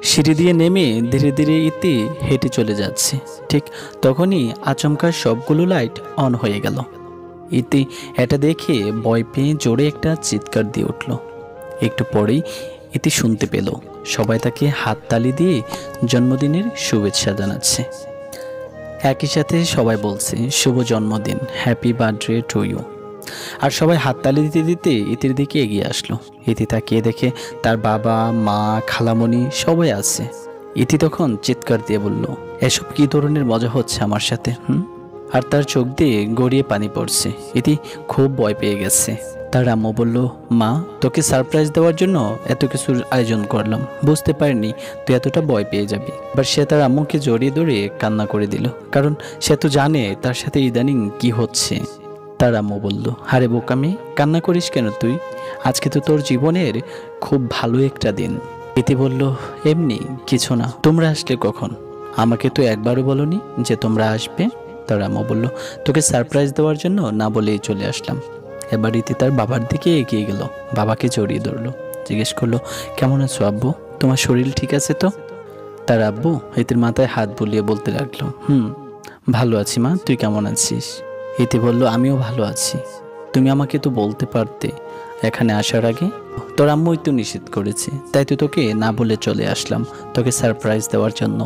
সিঁড়ি দিয়ে নেমে ধীরে ধীরে ইতি হেঁটে চলে যাচ্ছে। ঠিক তখনই আচমকা সবগুলো লাইট অন হয়ে গেল। ইতি এটা দেখে ভয় পেয়ে জোরে একটা চিৎকার দিয়ে উঠল। একটু পরেই ইতি শুনতে পেল সবাই তাকে হাততালি দিয়ে জন্মদিনের শুভেচ্ছা জানাচ্ছে। একই সাথে সবাই বলছে শুভ জন্মদিন, হ্যাপি বার্থডে টু ইউ। আর সবাই হাততালি দিতে দিতে ইতির দিকে এগিয়ে আসলো। ইতি তাকিয়ে দেখে তার বাবা, মা, খালামণি সবাই আছে। ইতি তখন চিৎকার দিয়ে বলল, এসব কি ধরনের মজা হচ্ছে আমার সাথে? আর তার চোখ দিয়ে গড়িয়ে পানি পড়ছে। ইতি খুব ভয় পেয়ে গেছে। তার আম্মু বলল, মা, তোকে সারপ্রাইজ দেওয়ার জন্য এত কিছুর আয়োজন করলাম, বুঝতে পারিনি তুই এতটা ভয় পেয়ে যাবি। এবার সে তার আম্মুকে জড়িয়ে ধরে কান্না করে দিল, কারণ সে তো জানে তার সাথে ইদানিং কি হচ্ছে। তার আম্মু বলল, আরে বোকামি, কান্না করিস কেন তুই? আজকে তো তোর জীবনের খুব ভালো একটা দিন। ইতি বলল, এমনি কিছু না, তোমরা আসলে কখন? আমাকে তো একবারও বলনি যে তোমরা আসবে। তার আম্মু বলল, তোকে সারপ্রাইজ দেওয়ার জন্য না বলেই চলে আসলাম। এবার ইতি তার বাবার দিকে এগিয়ে গেল, বাবাকে জড়িয়ে ধরলো, জিজ্ঞেস করলো, কেমন আছো আব্বু? তোমার শরীর ঠিক আছে তো? তার আব্বু ইতির মাথায় হাত বুলিয়ে বলতে লাগলো, ভালো আছি মা, তুই কেমন আছিস? ইতি বলল, আমিও ভালো আছি। তুমি আমাকে তো বলতে পারতে এখানে আসার আগে। তোর আম্মুই তো নিষেধ করেছে, তাই তো তোকে না বলে চলে আসলাম তোকে সারপ্রাইজ দেওয়ার জন্য।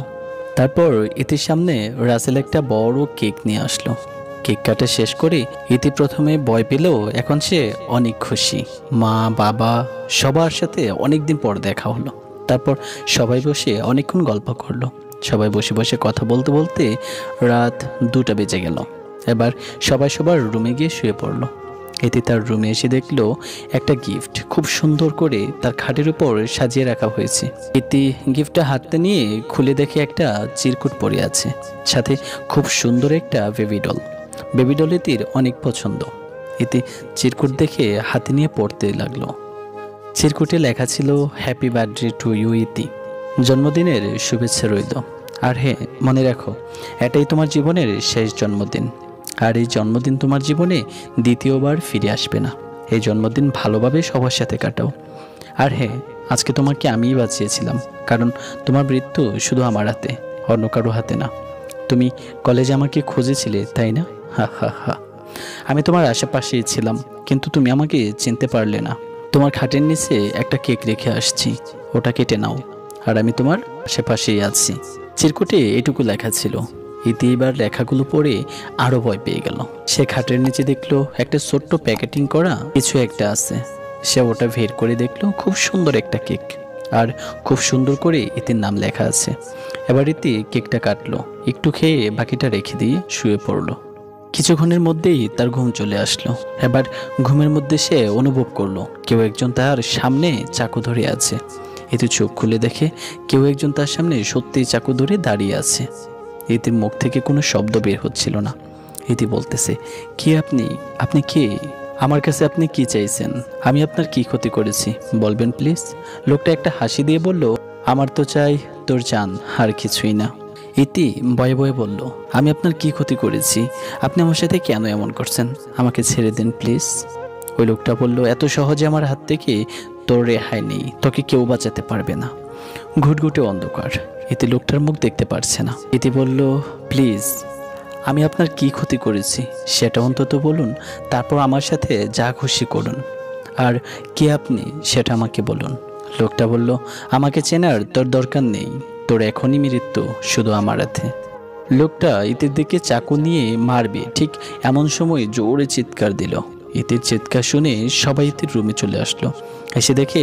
তারপর ইতির সামনে রাসেল একটা বড় কেক নিয়ে আসলো। কেক কাটা শেষ করে ইতি প্রথমে ভয় পেলেও এখন সে অনেক খুশি। মা, বাবা সবার সাথে অনেকদিন পর দেখা হলো। তারপর সবাই বসে অনেকক্ষণ গল্প করলো। সবাই বসে বসে কথা বলতে বলতে রাত 2টা বেজে গেল। এবার সবাই সবার রুমে গিয়ে শুয়ে পড়লো। ইতি তার রুমে এসে দেখলো একটা গিফট খুব সুন্দর করে তার খাটের উপর সাজিয়ে রাখা হয়েছে। ইতি গিফটটা হাতে নিয়ে খুলে দেখে একটা চিরকুট পড়ে আছে, সাথে খুব সুন্দর একটা বেবি ডল। বেবি ডল ইতির অনেক পছন্দ। ইতি চিরকুট দেখে হাতে নিয়ে পড়তে লাগলো। চিরকুটে লেখা ছিল, হ্যাপি বার্থডে টু ইউ ইতি, জন্মদিনের শুভেচ্ছা রইল। আর হ্যাঁ, মনে রাখো এটাই তোমার জীবনের শেষ জন্মদিন। আর এই জন্মদিন তোমার জীবনে দ্বিতীয়বার ফিরে আসবে না। এই জন্মদিন ভালোভাবে সবার সাথে কাটাও। আর হ্যাঁ, আজকে তোমাকে আমিই বাঁচিয়েছিলাম, কারণ তোমার মৃত্যু শুধু আমার হাতে, অন্য কারো হাতে না। তুমি কলেজে আমাকে খুঁজেছিলে, তাই না? হা হা হা। আমি তোমার আশেপাশেই ছিলাম, কিন্তু তুমি আমাকে চিনতে পারলে না। তোমার খাটের নিচে একটা কেক রেখে আসছি, ওটা কেটে নাও, আর আমি তোমার আশেপাশেই আছি। চিরকুটে এটুকু লেখা ছিল। ইতি এবার লেখাগুলো পড়ে আরো ভয় পেয়ে গেল। সে খাটের নিচে দেখলো একটা ছোট্ট প্যাকেটিং করা কিছু একটা আছে। সে ওটা বের করে দেখলো খুব সুন্দর একটা কেক, আর খুব সুন্দর করে ইতির নাম লেখা আছে। এবার ইতি কেকটা কাটলো, একটু খেয়ে বাকিটা রেখে দিয়ে শুয়ে পড়লো। কিছুক্ষণের মধ্যেই তার ঘুম চলে আসলো। এবার ঘুমের মধ্যে সে অনুভব করলো কেউ একজন তার সামনে চাকু ধরে আছে। ইতি চোখ খুলে দেখে কেউ একজন তার সামনে সত্যিই চাকু ধরে দাঁড়িয়ে আছে। ইতির মুখ থেকে কোনো শব্দ বের হচ্ছিল না। ইতি বলতেছে, কি আপনি? আপনি কে? আমার কাছে আপনি কি চাইছেন? আমি আপনার কি ক্ষতি করেছি বলবেন প্লিজ? লোকটা একটা হাসি দিয়ে বলল, আমার তো চাই তোর জান, আর কিছুই না। ইতি ভয়ে ভয়ে বলল, আমি আপনার কি ক্ষতি করেছি? আপনি আমার সাথে কেন এমন করছেন? আমাকে ছেড়ে দিন প্লিজ। ওই লোকটা বলল, এত সহজে আমার হাত থেকে তোর রেহাই নেই, তোকে কেউ বাঁচাতে পারবে না। ঘুটঘুটে অন্ধকার, ইতি লোকটার মুখ দেখতে পারছে না। ইতি বলল, প্লিজ, আমি আপনার কি ক্ষতি করেছি সেটা অন্তত বলুন, তারপর আমার সাথে যা খুশি করুন। আর কে আপনি সেটা আমাকে বলুন। লোকটা বলল, আমাকে চেনার তোর দরকার নেই, তোর এখনই মৃত্যু শুধু আমার হাতে। লোকটা ইতির দিকে চাকু নিয়ে মারবে ঠিক এমন সময় জোরে চিৎকার দিল। ইতির চিৎকার শুনে সবাই ইতির রুমে চলে আসলো। এসে দেখে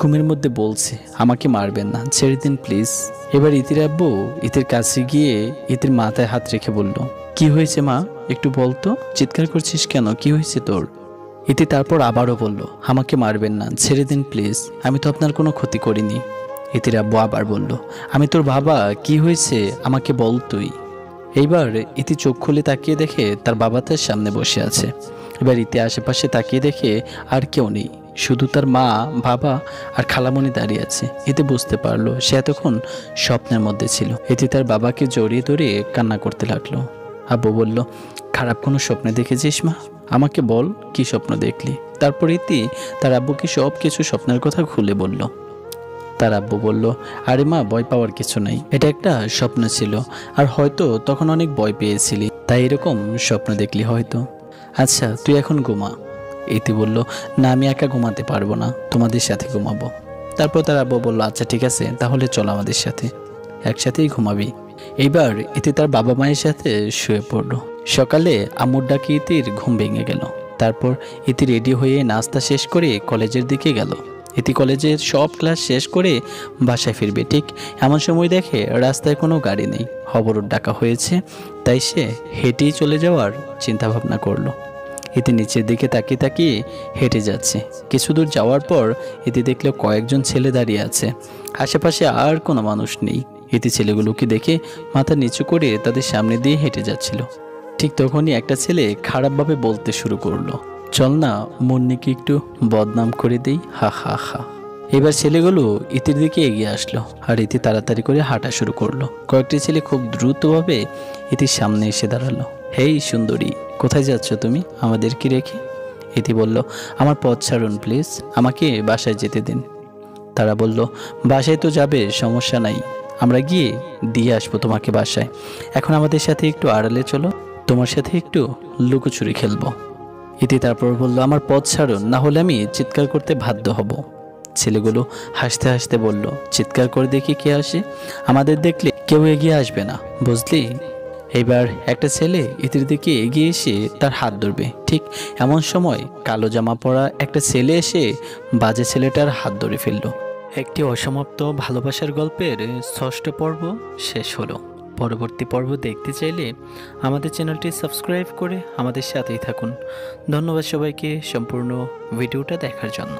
ঘুমের মধ্যে বলছে, আমাকে মারবেন না, ছেড়ে দিন প্লিজ। এবার ইতির আব্বু ইতির কাছে গিয়ে ইতির মাথায় হাত রেখে বলল, কি হয়েছে মা, একটু বলতো, চিৎকার করছিস কেন, কি হয়েছে তোর? ইতি তারপর আবারও বলল, আমাকে মারবেন না, ছেড়ে দিন প্লিজ, আমি তো আপনার কোনো ক্ষতি করিনি। ইতির আব্বু আবার বলল, আমি তোর বাবা, কি হয়েছে আমাকে বল তুই। এইবার ইতি চোখ খুলে তাকিয়ে দেখে তার বাবা তার সামনে বসে আছে। এবার ইতি আশেপাশে তাকিয়ে দেখে আর কেউ নেই, শুধু তার মা, বাবা আর খালামণি দাঁড়িয়ে আছে। ইতি বুঝতে পারলো সে এতক্ষণ স্বপ্নের মধ্যে ছিল। ইতি তার বাবাকে জড়িয়ে ধরে কান্না করতে লাগলো। আব্বু বলল, খারাপ কোনো স্বপ্নে দেখেছিস মা? আমাকে বল, কি স্বপ্ন দেখলি? তারপর ইতি তার আব্বুকে সব কিছু স্বপ্নের কথা খুলে বলল। তার আব্বু বলল, আরে মা, ভয় পাওয়ার কিছু নাই, এটা একটা স্বপ্ন ছিল, আর হয়তো তখন অনেক ভয় পেয়েছিলি, তাই এরকম স্বপ্ন দেখলি হয়তো। আচ্ছা তুই এখন ঘুমা। ইতি বলল, না আমি একা ঘুমাতে পারবো না, তোমাদের সাথে ঘুমাবো। তারপর তার আব্বু বলল, আচ্ছা ঠিক আছে, তাহলে চল আমাদের সাথে, একসাথেই ঘুমাবি। এইবার ইতি তার বাবা মায়ের সাথে শুয়ে পড়লো। সকালে আম্মুর ডাকে ইতির ঘুম ভেঙে গেল। তারপর ইতি রেডি হয়ে নাস্তা শেষ করে কলেজের দিকে গেল। ইতি কলেজের সব ক্লাস শেষ করে বাসায় ফিরবে, ঠিক এমন সময় দেখে রাস্তায় কোনো গাড়ি নেই, অবরোধ ডাকা হয়েছে, তাই সে হেঁটেই চলে যাওয়ার চিন্তা ভাবনা করলো। ইতি নিচের দিকে তাকিয়ে তাকিয়ে হেঁটে যাচ্ছে। কিছু দূর যাওয়ার পর ইতি দেখলো কয়েকজন ছেলে দাঁড়িয়ে আছে, আশেপাশে আর কোনো মানুষ নেই। ইতি ছেলেগুলোকে দেখে মাথা নিচু করে তাদের সামনে দিয়ে হেঁটে যাচ্ছিল। ঠিক তখনই একটা ছেলে খারাপভাবে বলতে শুরু করলো, চল না মুন্নিকে একটু বদনাম করে দেই, হা হা হা। এবার ছেলেগুলো ইতির দিকে এগিয়ে আসলো, আর ইতি তাড়াতাড়ি করে হাঁটা শুরু করলো। কয়েকটি ছেলে খুব দ্রুতভাবে ইতির সামনে এসে দাঁড়ালো। হেই সুন্দরী, কোথায় যাচ্ছ তুমি আমাদেরকে রেখে? ইতি বলল, আমার পথ ছাড়ুন প্লিজ, আমাকে বাসায় যেতে দিন। তারা বলল, বাসায় তো যাবে, সমস্যা নাই, আমরা গিয়ে দিয়ে আসবো তোমাকে বাসায়। এখন আমাদের সাথে একটু আড়ালে চলো, তোমার সাথে একটু লুকোচুরি খেলবো। ইতি তারপর বলল, আমার পথ ছাড়ুন, না হলে আমি চিৎকার করতে বাধ্য হব। ছেলেগুলো হাসতে হাসতে বলল, চিৎকার করে দেখি কে আসে, আমাদের দেখলে কেউ এগিয়ে আসবে না, বুঝলি? এবার একটা ছেলে ইতির দিকে এগিয়ে এসে তার হাত ধরবে, ঠিক এমন সময় কালো জামা পরা একটা ছেলে এসে বাজে ছেলেটার হাত ধরে ফেলল। একটি অসমাপ্ত ভালোবাসার গল্পের 6ষ্ঠ পর্ব শেষ হলো। পরবর্তী পর্ব দেখতে চাইলে আমাদের চ্যানেলটি সাবস্ক্রাইব করে আমাদের সাথেই থাকুন। ধন্যবাদ সবাইকে সম্পূর্ণ ভিডিওটা দেখার জন্য।